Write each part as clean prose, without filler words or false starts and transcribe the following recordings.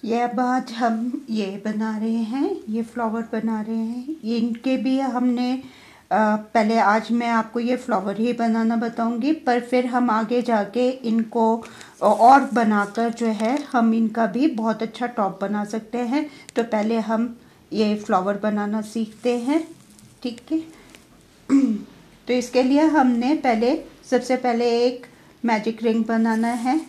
ये अब आज हम ये बना रहे हैं, ये फ्लावर बना रहे हैं। ये इनके भी हमने पहले आज मैं आपको ये फ्लावर ही बनाना बताऊंगी, पर फिर हम आगे जाके इनको और बनाकर जो है हम इनका भी बहुत अच्छा टॉप बना सकते हैं। तो पहले हम ये फ्लावर बनाना सीखते हैं, ठीक है। तो इसके लिए हमने सबसे पहले एक मैजिक रिंग बनाना है।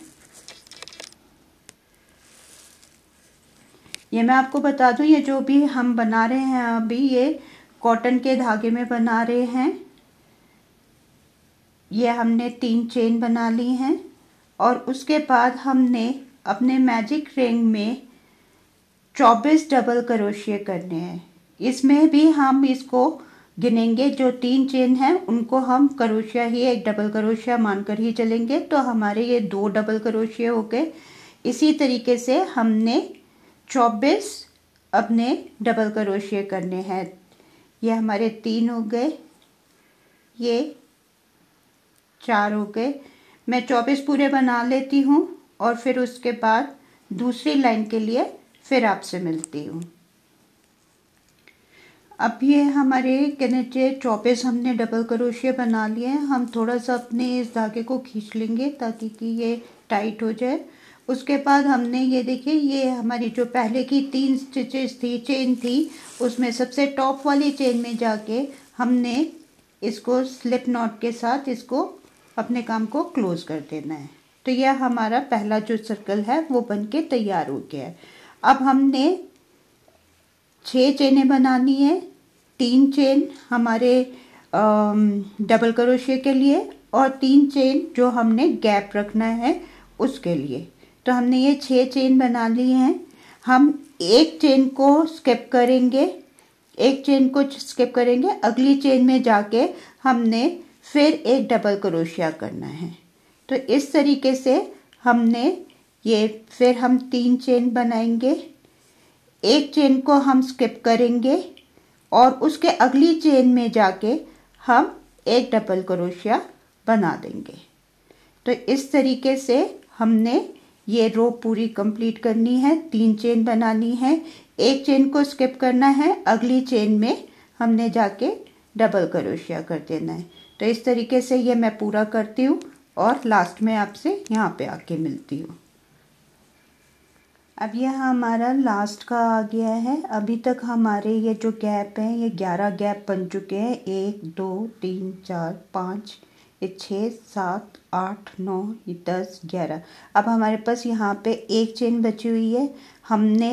ये मैं आपको बता दूं, ये जो भी हम बना रहे हैं अभी ये कॉटन के धागे में बना रहे हैं। ये हमने 3 चेन बना ली हैं और उसके बाद हमने अपने मैजिक रिंग में 24 डबल क्रोशिया करने हैं। इसमें भी हम इसको गिनेंगे, जो 3 चेन हैं उनको हम क्रोशिया ही एक डबल क्रोशिया मानकर ही चलेंगे। तो हमारे ये 2 डबल क्रोशिया हो गए। इसी तरीके से हमने 24 अपने डबल क्रोशिया करने हैं। ये हमारे 3 हो गए, ये 4 हो गए। मैं 24 पूरे बना लेती हूँ और फिर उसके बाद दूसरी लाइन के लिए फिर आपसे मिलती हूँ। अब ये हमारे नीचे 24 हमने डबल क्रोशिया बना लिए हैं। हम थोड़ा सा अपने इस धागे को खींच लेंगे ताकि कि ये टाइट हो जाए। उसके बाद हमने ये देखिए, ये हमारी जो पहले की 3 स्टिचेस थी, चेन थी, उसमें सबसे टॉप वाली चेन में जाके हमने इसको स्लिप नॉट के साथ इसको अपने काम को क्लोज कर देना है। तो यह हमारा पहला जो सर्कल है वो बन के तैयार हो गया है। अब हमने 6 चेनें बनानी है। 3 चेन हमारे डबल क्रोशिया के लिए और 3 चेन जो हमने गैप रखना है उसके लिए। तो हमने ये 6 चेन बना ली हैं। हम एक चेन को स्किप करेंगे, अगली चेन में जाके हमने फिर एक डबल क्रोशिया करना है। तो इस तरीके से हमने ये फिर हम 3 चेन बनाएंगे, एक चेन को हम स्किप करेंगे और उसके अगली चेन में जाके हम एक डबल क्रोशिया बना देंगे। तो इस तरीके से हमने ये रो पूरी कंप्लीट करनी है। 3 चेन बनानी है, एक चेन को स्किप करना है, अगली चेन में हमने जाके डबल क्रोशिया कर देना है। तो इस तरीके से ये मैं पूरा करती हूँ और लास्ट में आपसे यहाँ पे आके मिलती हूँ। अब यह हमारा लास्ट का आ गया है। अभी तक हमारे ये जो गैप हैं ये 11 गैप बन चुके हैं। 1 2 3 4 5 ये 6 7 8 9 ये 10 11। अब हमारे पास यहाँ पे एक चेन बची हुई है। हमने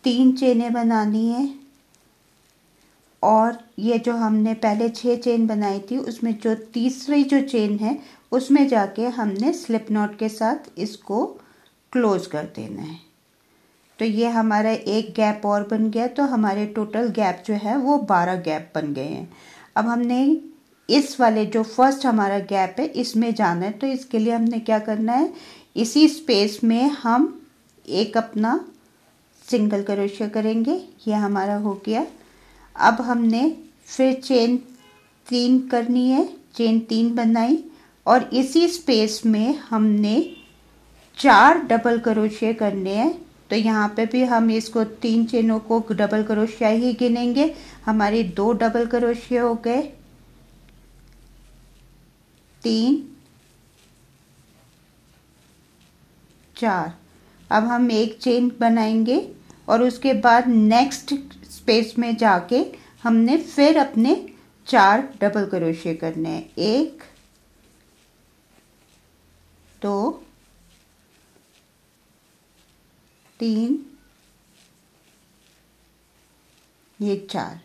3 चेनें बनानी है और ये जो हमने पहले 6 चेन बनाई थी उसमें जो तीसरी जो चेन है उसमें जाके हमने स्लिप नॉट के साथ इसको क्लोज कर देना है। तो ये हमारा एक गैप और बन गया। तो हमारे टोटल गैप जो है वो 12 गैप बन गए हैं। अब हमने इस वाले जो फर्स्ट हमारा गैप है इसमें जाना है। तो इसके लिए हमने क्या करना है, इसी स्पेस में हम एक अपना सिंगल क्रोशिया करेंगे। ये हमारा हो गया। अब हमने फिर चेन 3 करनी है, चेन 3 बनाई और इसी स्पेस में हमने 4 डबल क्रोशिया करने हैं। तो यहाँ पे भी हम इसको 3 चेनों को डबल क्रोशिया ही गिनेंगे। हमारी 2 डबल क्रोशिया हो गए, 3 4। अब हम एक चेन बनाएंगे और उसके बाद नेक्स्ट स्पेस में जाके हमने फिर अपने 4 डबल क्रोशिया करने हैं। 1 2 3 ये 4।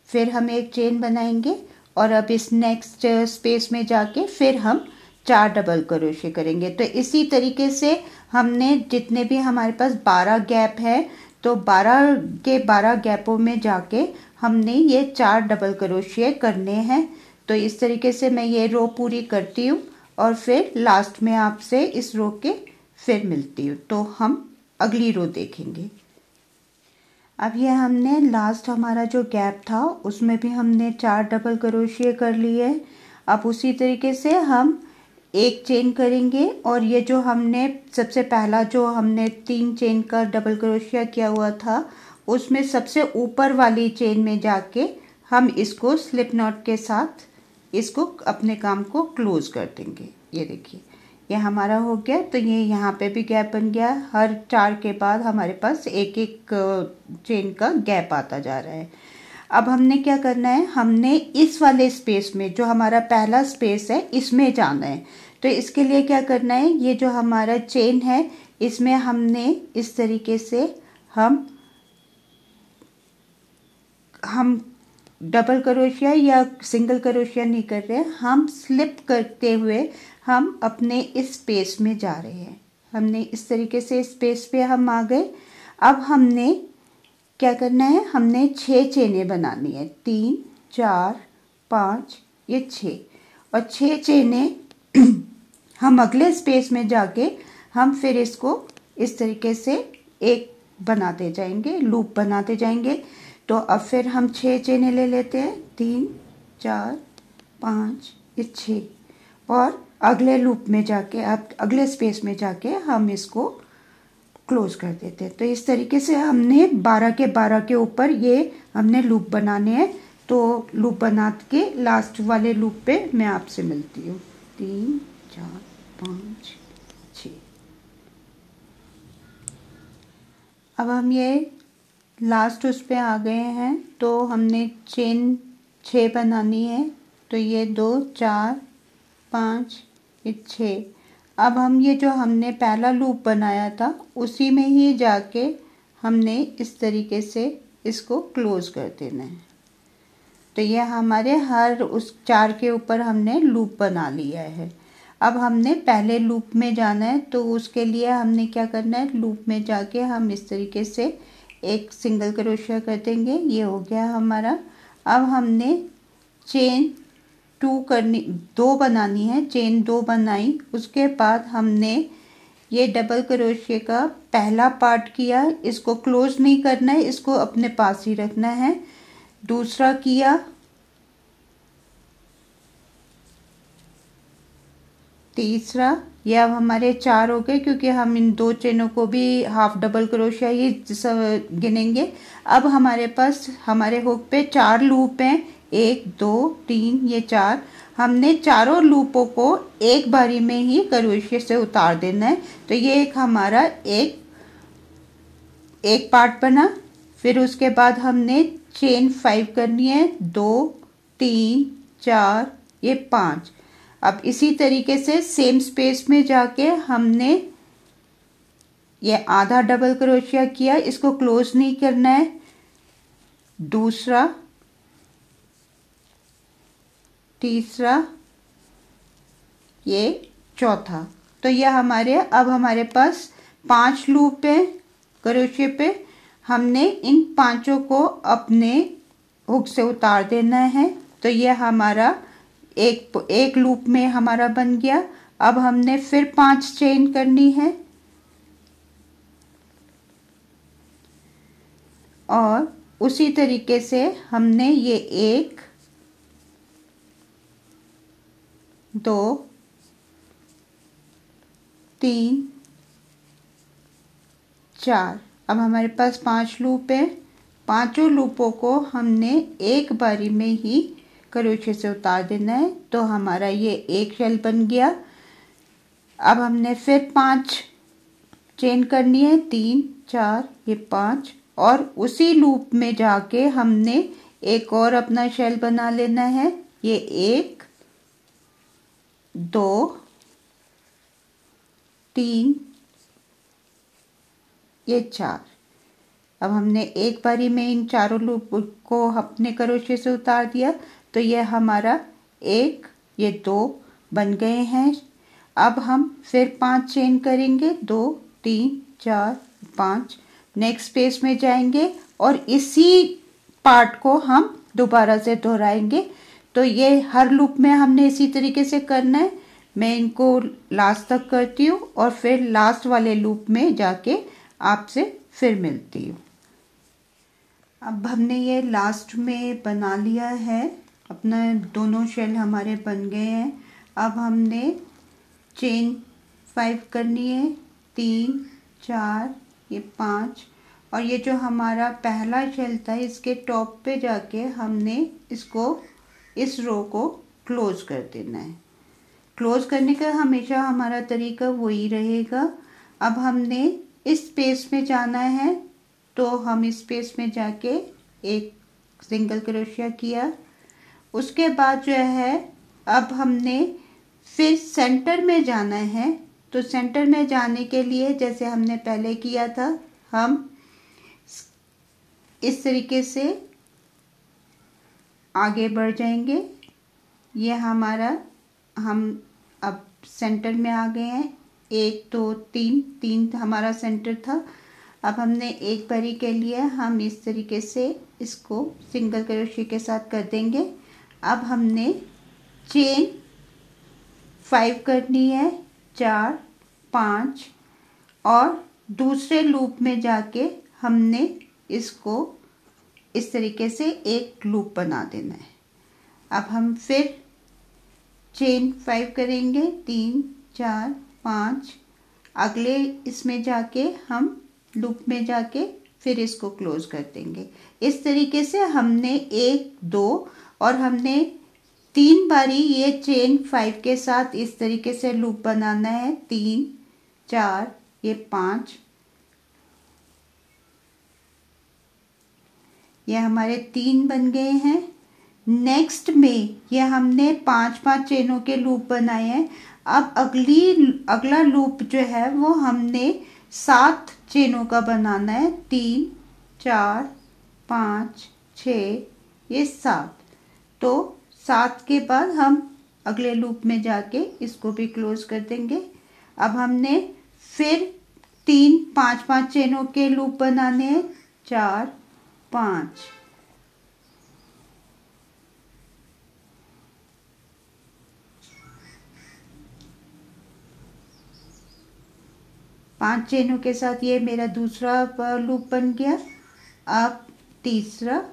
फिर हम एक चेन बनाएंगे और अब इस नेक्स्ट स्पेस में जाके फिर हम 4 डबल क्रोशिया करेंगे। तो इसी तरीके से हमने जितने भी हमारे पास 12 गैप है तो 12 के 12 गैपों में जाके हमने ये 4 डबल क्रोशिया करने हैं। तो इस तरीके से मैं ये रो पूरी करती हूँ और फिर लास्ट में आपसे इस रो के फिर मिलती हूँ। तो हम अगली रो देखेंगे। अब ये हमने लास्ट हमारा जो गैप था उसमें भी हमने 4 डबल क्रोशिया कर लिए। अब उसी तरीके से हम एक चेन करेंगे और ये जो हमने सबसे पहला जो हमने 3 चेन का डबल क्रोशिया किया हुआ था उसमें सबसे ऊपर वाली चेन में जाके हम इसको स्लिप नॉट के साथ इसको अपने काम को क्लोज कर देंगे। ये देखिए ये हमारा हो गया। तो ये यहाँ पे भी गैप बन गया। हर 4 के बाद हमारे पास एक एक चेन का गैप आता जा रहा है। अब हमने क्या करना है, हमने इस वाले स्पेस में जो हमारा पहला स्पेस है इसमें जाना है। तो इसके लिए क्या करना है, ये जो हमारा चेन है इसमें हमने इस तरीके से हम डबल क्रोशिया या सिंगल क्रोशिया नहीं कर रहे हैं, हम स्लिप करते हुए हम अपने इस स्पेस में जा रहे हैं। हमने इस तरीके से स्पेस पे हम आ गए। अब हमने क्या करना है, हमने 6 चेनें बनानी है, 3 4 5 ये 6 और 6 चेनें हम अगले स्पेस में जाके हम फिर इसको इस तरीके से एक बनाते जाएंगे, लूप बनाते जाएंगे। तो अब फिर हम 6 चेनें ले लेते हैं, 3 4 5 ये 6 और अगले लूप में जाके अब अगले स्पेस में जाके हम इसको क्लोज कर देते हैं। तो इस तरीके से हमने 12 के ऊपर ये हमने लूप बनाने हैं। तो लूप बना के लास्ट वाले लूप पे मैं आपसे मिलती हूँ। 3 4 5 6। अब हम ये लास्ट उस पे आ गए हैं। तो हमने चेन 6 बनानी है। तो ये 2 4 5 ये 6। अब हम ये जो हमने पहला लूप बनाया था उसी में ही जाके हमने इस तरीके से इसको क्लोज कर देना है। तो ये हमारे हर उस 4 के ऊपर हमने लूप बना लिया है। अब हमने पहले लूप में जाना है। तो उसके लिए हमने क्या करना है, लूप में जाके हम इस तरीके से एक सिंगल क्रोशिया कर देंगे। ये हो गया हमारा। अब हमने चेन 2 बनानी है, चेन 2 बनाई। उसके बाद हमने ये डबल क्रोशिया का पहला पार्ट किया, इसको क्लोज नहीं करना है, इसको अपने पास ही रखना है। दूसरा किया, तीसरा, ये अब हमारे 4 हो गए क्योंकि हम इन 2 चेनों को भी हाफ डबल क्रोशिया ही गिनेंगे। अब हमारे पास हमारे हुक पे 4 लूप हैं, 1 2 3 ये 4। हमने चारों लूपों को एक बारी में ही क्रोशिया से उतार देना है। तो ये एक हमारा एक पार्ट बना। फिर उसके बाद हमने चेन 5 करनी है, 2 3 4 ये 5। अब इसी तरीके से सेम स्पेस में जाके हमने ये आधा डबल क्रोशिया किया, इसको क्लोज नहीं करना है। दूसरा, तीसरा, ये चौथा। तो ये अब हमारे पास 5 लूप है क्रोशिया पे। हमने इन 5 को अपने हुक से उतार देना है। तो ये हमारा एक लूप में हमारा बन गया। अब हमने फिर 5 चेन करनी है और उसी तरीके से हमने ये 1 2 3 4। अब हमारे पास 5 लूप है। पांचों लूपों को हमने एक बारी में ही क्रोशिया से उतार देना है। तो हमारा ये एक शेल बन गया। अब हमने फिर 5 चेन करनी है, 3 4 ये 5 और उसी लूप में जाके हमने एक और अपना शेल बना लेना है। ये 1 2 3 ये 4। अब हमने एक बारी में इन चारों लूप को अपने क्रोशिया से उतार दिया। तो ये हमारा 1 ये 2 बन गए हैं। अब हम फिर 5 चेन करेंगे, 2 3 4 5। नेक्स्ट स्पेस में जाएंगे और इसी पार्ट को हम दोबारा से दोहराएंगे। तो ये हर लूप में हमने इसी तरीके से करना है। मैं इनको लास्ट तक करती हूँ और फिर लास्ट वाले लूप में जाके आपसे फिर मिलती हूँ। अब हमने ये लास्ट में बना लिया है, अपना दोनों शेल हमारे बन गए हैं। अब हमने चेन 5 करनी है, 3 4 ये 5, और ये जो हमारा पहला चलता है इसके टॉप पे जाके हमने इसको इस रो को क्लोज कर देना है। क्लोज करने का हमेशा हमारा तरीका वही रहेगा। अब हमने इस स्पेस में जाना है, तो हम इस स्पेस में जाके एक सिंगल क्रोशिया किया। उसके बाद जो है अब हमने फिर सेंटर में जाना है, तो सेंटर में जाने के लिए जैसे हमने पहले किया था, हम इस तरीके से आगे बढ़ जाएंगे। ये हमारा हम अब सेंटर में आ गए हैं। 1 2 3 हमारा सेंटर था। अब हमने एक बारी के लिए हम इस तरीके से इसको सिंगल क्रोशिया के साथ कर देंगे। अब हमने चेन 5 करनी है, 4 5, और दूसरे लूप में जाके हमने इसको इस तरीके से एक लूप बना देना है। अब हम फिर चेन 5 करेंगे, 3 4 5, अगले इसमें जाके हम लूप में जाके फिर इसको क्लोज कर देंगे। इस तरीके से हमने 1 2 और हमने 3 बारी ये चेन 5 के साथ इस तरीके से लूप बनाना है। 3 4 ये 5, ये हमारे 3 बन गए हैं। नेक्स्ट में ये हमने 5 5 चेनों के लूप बनाए हैं। अब अगला लूप जो है वो हमने 7 चेनों का बनाना है। 3 4 5 6 ये 7, तो 7 के बाद हम अगले लूप में जाके इसको भी क्लोज कर देंगे। अब हमने फिर 3 5 5 चेनों के लूप बनाने हैं। 4 5, पांच चेनों के साथ ये मेरा दूसरा लूप बन गया। अब तीसरा,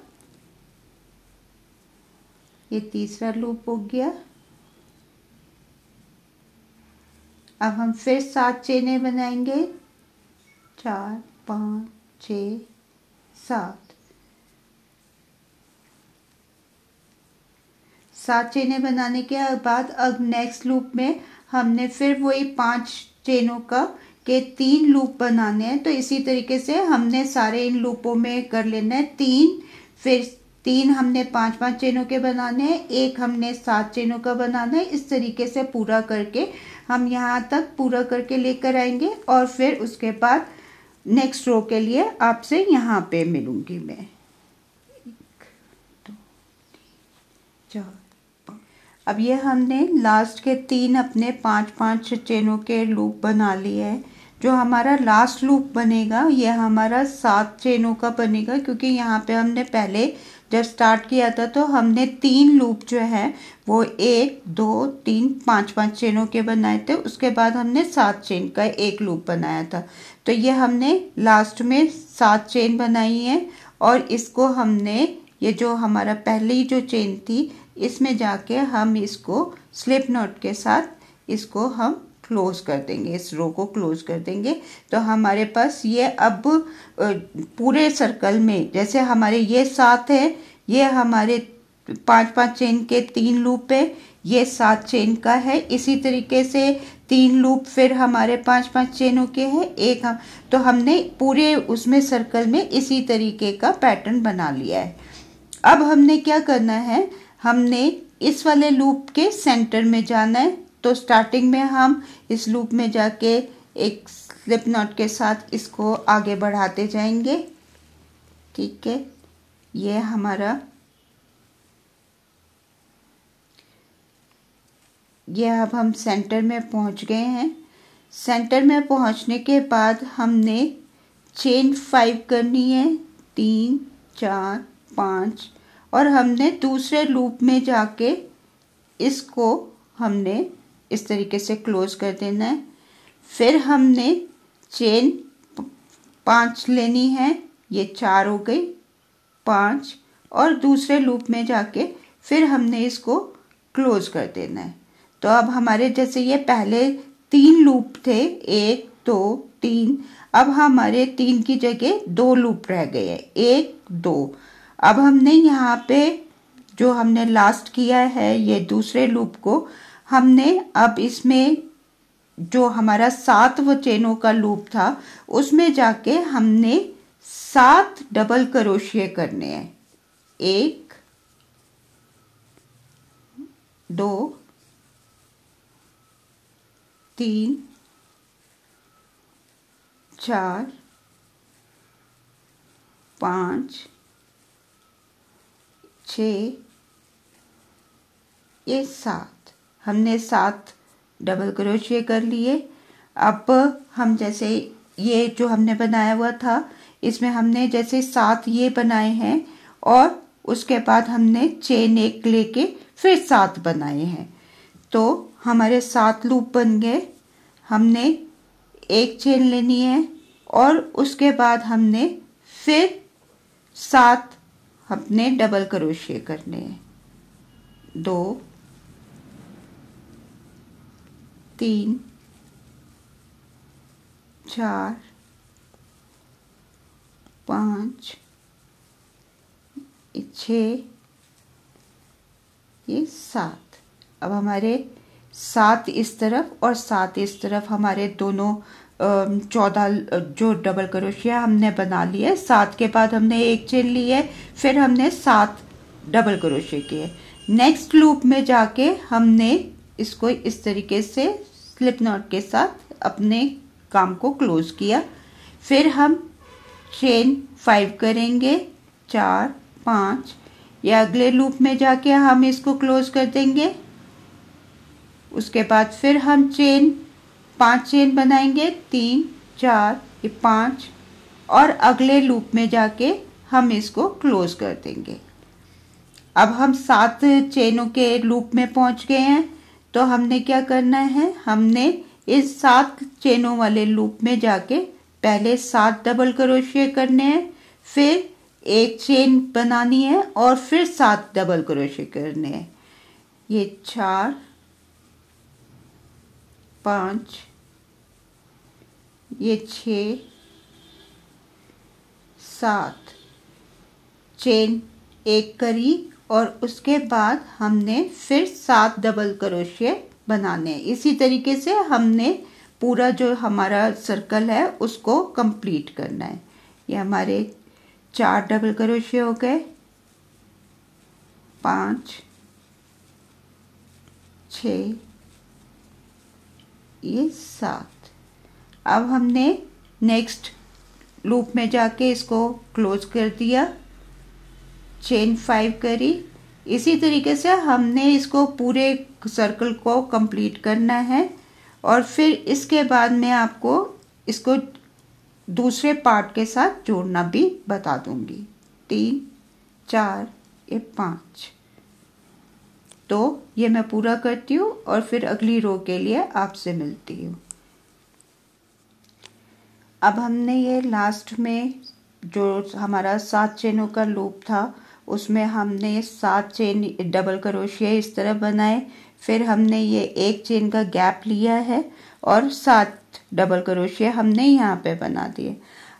ये तीसरा लूप हो गया। अब हम फिर 7 चेनें बनाएंगे। 4 5 6 7, 7 चेनें बनाने के बाद अब नेक्स्ट लूप में हमने फिर वही 5 चेनों का के 3 लूप बनाने हैं। तो इसी तरीके से हमने सारे इन लूपों में कर लेना है। 3 फिर 3 हमने 5 5 चेनों के बनाने हैं, 1 हमने 7 चेनों का बनाना है। इस तरीके से पूरा करके हम यहाँ तक पूरा करके लेकर आएंगे, और फिर उसके बाद नेक्स्ट रो के लिए आपसे यहाँ पे मिलूंगी मैं। 1 2 3 4। अब ये हमने लास्ट के 3 अपने 5 5 चेनों के लूप बना लिए हैं। जो हमारा लास्ट लूप बनेगा ये हमारा 7 चेनों का बनेगा, क्योंकि यहाँ पे हमने पहले जब स्टार्ट किया था तो हमने 3 लूप जो है वो 1 2 3 5 5 चेनों के बनाए थे। उसके बाद हमने 7 चेन का एक लूप बनाया था। तो ये हमने लास्ट में 7 चेन बनाई है, और इसको हमने ये जो हमारा पहली जो चेन थी इसमें जाके हम इसको स्लिप नॉट के साथ इसको हम क्लोज कर देंगे, इस रो को क्लोज कर देंगे। तो हमारे पास ये अब पूरे सर्कल में जैसे हमारे ये 7 है, ये हमारे 5 5 चेन के 3 लूप है, ये 7 चेन का है। इसी तरीके से 3 लूप फिर हमारे 5 5 चेनों के हैं, एक हम तो हमने पूरे उसमें सर्कल में इसी तरीके का पैटर्न बना लिया है। अब हमने क्या करना है, हमने इस वाले लूप के सेंटर में जाना है। तो स्टार्टिंग में हम इस लूप में जाके एक स्लिप नॉट के साथ इसको आगे बढ़ाते जाएंगे। ठीक है, ये हमारा ये अब हम सेंटर में पहुंच गए हैं। सेंटर में पहुंचने के बाद हमने चेन 5 करनी है, 3 4 5, और हमने दूसरे लूप में जाके इसको हमने इस तरीके से क्लोज कर देना है। फिर हमने चेन 5 लेनी है, ये 4 हो गई, 5, और दूसरे लूप में जाके फिर हमने इसको क्लोज कर देना है। तो अब हमारे जैसे ये पहले 3 लूप थे, 1 2 3। अब हमारे 3 की जगह 2 लूप रह गए, 1 2। अब हमने यहाँ पे जो हमने लास्ट किया है ये दूसरे लूप को हमने अब इसमें जो हमारा 7वां चेनों का लूप था उसमें जाके हमने 7 डबल क्रोशिया करने हैं। 1 2 3 4 5 6 ये 7। हमने 7 डबल क्रोशिया कर लिए। अब हम जैसे ये जो हमने बनाया हुआ था इसमें हमने जैसे 7 ये बनाए हैं और उसके बाद हमने चेन 1 लेके फिर 7 बनाए हैं, तो हमारे 7 लूप बन गए। हमने एक चेन लेनी है और उसके बाद हमने फिर 7 अपने डबल क्रोशिया करने हैं। 2 3 4 5 6 ये 7। अब हमारे 7 इस तरफ और 7 इस तरफ हमारे दोनों 14 जो डबल क्रोशिया हमने बना लिए। 7 के बाद हमने एक चेन ली है, फिर हमने 7 डबल क्रोशिया किए। नेक्स्ट लूप में जाके हमने इसको इस तरीके से स्लिप नॉट के साथ अपने काम को क्लोज किया। फिर हम चेन 5 करेंगे, 4 5 या अगले लूप में जाके हम इसको क्लोज कर देंगे। उसके बाद फिर हम 5 चेन बनाएंगे, 3 4 ये 5 और अगले लूप में जाके हम इसको क्लोज कर देंगे। अब हम 7 चेनों के लूप में पहुंच गए हैं, तो हमने क्या करना है, हमने इस 7 चेनों वाले लूप में जाके पहले 7 डबल क्रोशिया करने हैं, फिर एक चेन बनानी है और फिर 7 डबल क्रोशिया करने हैं। ये 4 5 ये 6 7 चेन 1 करी और उसके बाद हमने फिर 7 डबल क्रोशिया बनाने हैं। इसी तरीके से हमने पूरा जो हमारा सर्कल है उसको कंप्लीट करना है। ये हमारे 4 डबल क्रोशिया हो गए, 5 6 ये 7। अब हमने नेक्स्ट लूप में जाके इसको क्लोज कर दिया, चेन 5 करी। इसी तरीके से हमने इसको पूरे सर्कल को कंप्लीट करना है और फिर इसके बाद मैं आपको इसको दूसरे पार्ट के साथ जोड़ना भी बता दूंगी। 3 4 ये 5। तो ये मैं पूरा करती हूँ और फिर अगली रो के लिए आपसे मिलती हूँ। अब हमने ये लास्ट में जो हमारा 7 चेनों का लूप था उसमें हमने 7 चेन डबल क्रोशिया इस तरह बनाए, फिर हमने ये एक चेन का गैप लिया है और 7 डबल क्रोशिया हमने यहाँ पे बना दिए।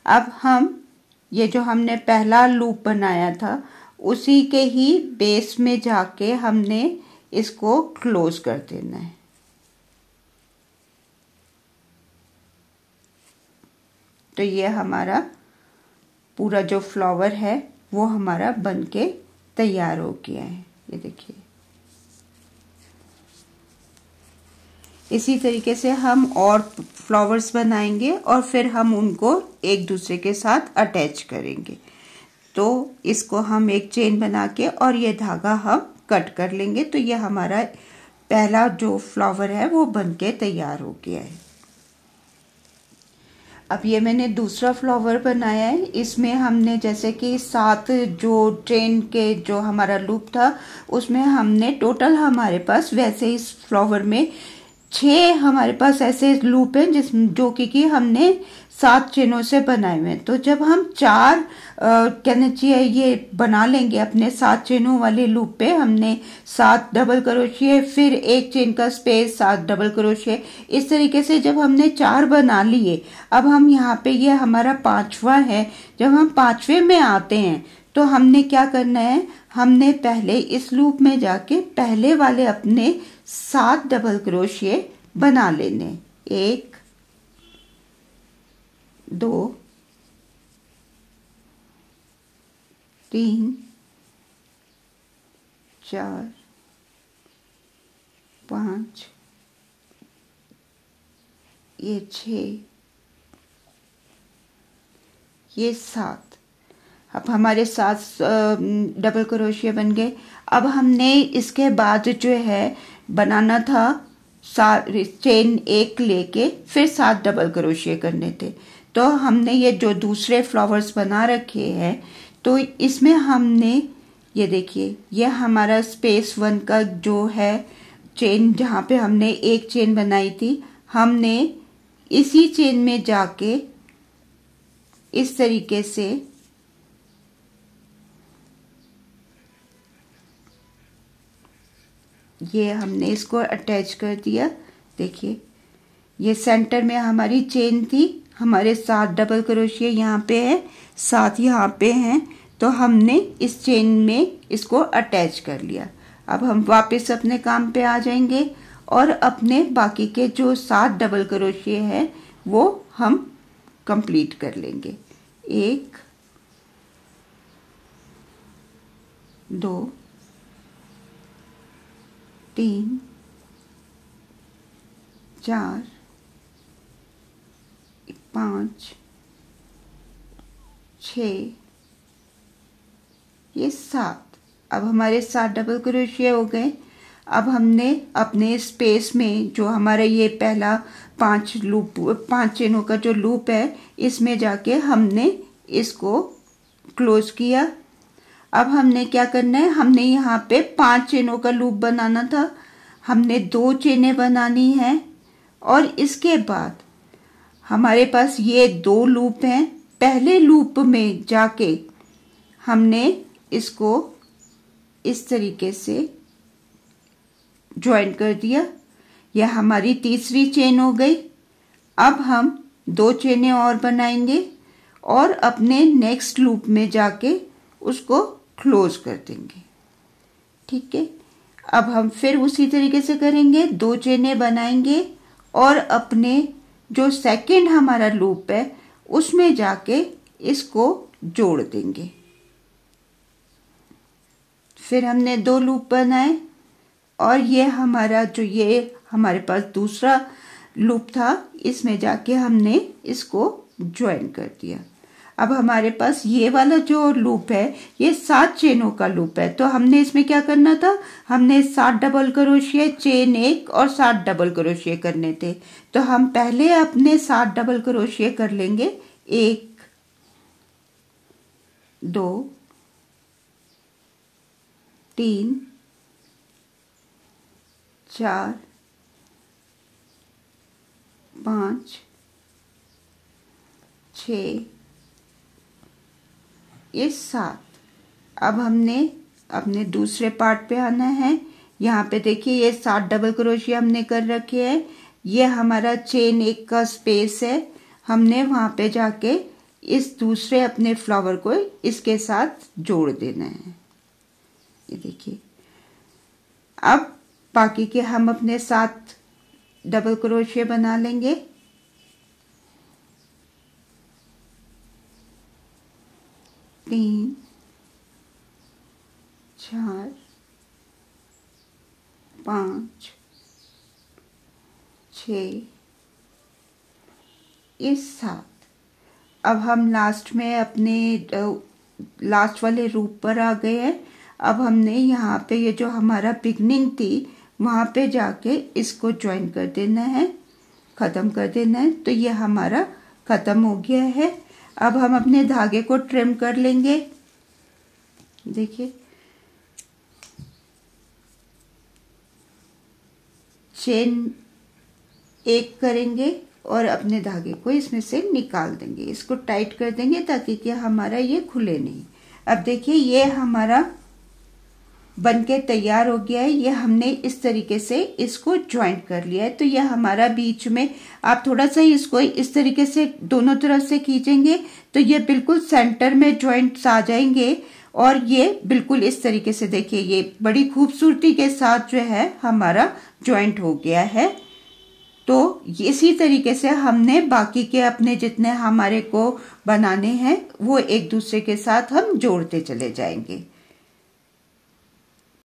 अब हम ये जो हमने पहला लूप बनाया था उसी के ही बेस में जाके हमने इसको क्लोज कर देना है। तो ये हमारा पूरा जो फ्लावर है वो हमारा बनके तैयार हो गया है। ये देखिए, इसी तरीके से हम और फ्लावर्स बनाएंगे और फिर हम उनको एक दूसरे के साथ अटैच करेंगे। तो इसको हम एक चेन बना के और ये धागा हम कट कर लेंगे। तो ये हमारा पहला जो फ्लावर है वो बनके तैयार हो गया है। अब ये मैंने दूसरा फ्लावर बनाया है। इसमें हमने जैसे कि 7 जो चेन के जो हमारा लूप था उसमें हमने टोटल हमारे पास वैसे इस फ्लावर में 6 हमारे पास ऐसे लूप हैं जो कि हमने 7 चेनों से बनाए हुए हैं। तो जब हम 4 कहना चाहिए ये बना लेंगे अपने 7 चेनों वाले लूप पे, हमने 7 डबल क्रोशिया, फिर 1 चेन का स्पेस, 7 डबल क्रोशिया, इस तरीके से जब हमने 4 बना लिए, अब हम यहाँ पे ये हमारा 5वां है। जब हम 5वें में आते हैं तो हमने क्या करना है, हमने पहले इस लूप में जाके पहले वाले अपने 7 डबल क्रोशिया बना लेने। 1 2 3 4 5 ये 6 ये 7। अब हमारे 7 डबल क्रोशिया बन गए। अब हमने इसके बाद जो है बनाना था चेन 1 लेके फिर 7 डबल क्रोशिया करने थे। तो हमने ये जो दूसरे फ्लावर्स बना रखे हैं, तो इसमें हमने ये देखिए, ये हमारा स्पेस 1 का जो है चेन, जहाँ पे हमने 1 चेन बनाई थी, हमने इसी चेन में जाके इस तरीके से ये हमने इसको अटैच कर दिया। देखिए ये सेंटर में हमारी चेन थी, हमारे 7 डबल क्रोशिया यहाँ पे है, 7 यहाँ पे हैं, तो हमने इस चेन में इसको अटैच कर लिया। अब हम वापस अपने काम पे आ जाएंगे और अपने बाकी के जो 7 डबल क्रोशिया है वो हम कंप्लीट कर लेंगे। 1 2 3 4 5 6 ये 7। अब हमारे 7 डबल क्रोशिया हो गए। अब हमने अपने स्पेस में जो हमारा ये पहला 5 चेनों का जो लूप है, इसमें जाके हमने इसको क्लोज किया। अब हमने क्या करना है, हमने यहाँ पे 5 चेनों का लूप बनाना था, हमने 2 चेनें बनानी है और इसके बाद हमारे पास ये 2 लूप हैं। पहले लूप में जाके हमने इसको इस तरीके से ज्वाइन कर दिया। यह हमारी तीसरी चेन हो गई। अब हम 2 चेनें और बनाएंगे और अपने नेक्स्ट लूप में जाके उसको क्लोज कर देंगे। ठीक है, अब हम फिर उसी तरीके से करेंगे, 2 चेनें बनाएंगे और अपने जो सेकंड हमारा लूप है उसमें जाके इसको जोड़ देंगे। फिर हमने 2 लूप बनाए और ये हमारा जो ये हमारे पास दूसरा लूप था, इसमें जाके हमने इसको ज्वाइन कर दिया। अब हमारे पास ये वाला जो लूप है ये 7 चेनों का लूप है। तो हमने इसमें क्या करना था, हमने 7 डबल क्रोशिया, चेन 1 और 7 डबल क्रोशिया करने थे। तो हम पहले अपने 7 डबल क्रोशिया कर लेंगे। 1 2 3 4 5 6 ये 7। अब हमने अपने दूसरे पार्ट पे आना है। यहाँ पे देखिए ये 7 डबल क्रोशिया हमने कर रखे हैं। ये हमारा चेन 1 का स्पेस है, हमने वहां पे जाके इस दूसरे अपने फ्लावर को इसके साथ जोड़ देना है। ये देखिए, अब बाकी के हम अपने 7 डबल क्रोशिया बना लेंगे। 3 4 5 6 ये 7। अब हम लास्ट में अपने लास्ट वाले रूप पर आ गए हैं। अब हमने यहाँ पे ये जो हमारा बिगनिंग थी वहां पे जाके इसको ज्वाइन कर देना है, खत्म कर देना है। तो ये हमारा खत्म हो गया है। अब हम अपने धागे को ट्रिम कर लेंगे। देखिए चेन एक करेंगे और अपने धागे को इसमें से निकाल देंगे, इसको टाइट कर देंगे ताकि कि हमारा ये खुले नहीं। अब देखिए ये हमारा बनके तैयार हो गया है। ये हमने इस तरीके से इसको ज्वाइंट कर लिया है। तो ये हमारा बीच में, आप थोड़ा सा इसको इस तरीके से दोनों तरफ से खींचेंगे तो ये बिल्कुल सेंटर में ज्वाइंट्स आ जाएंगे और ये बिल्कुल इस तरीके से देखिए ये बड़ी खूबसूरती के साथ जो है हमारा ज्वाइंट हो गया है। तो इसी तरीके से हमने बाकी के अपने जितने हमारे को बनाने हैं वो एक दूसरे के साथ हम जोड़ते चले जाएंगे।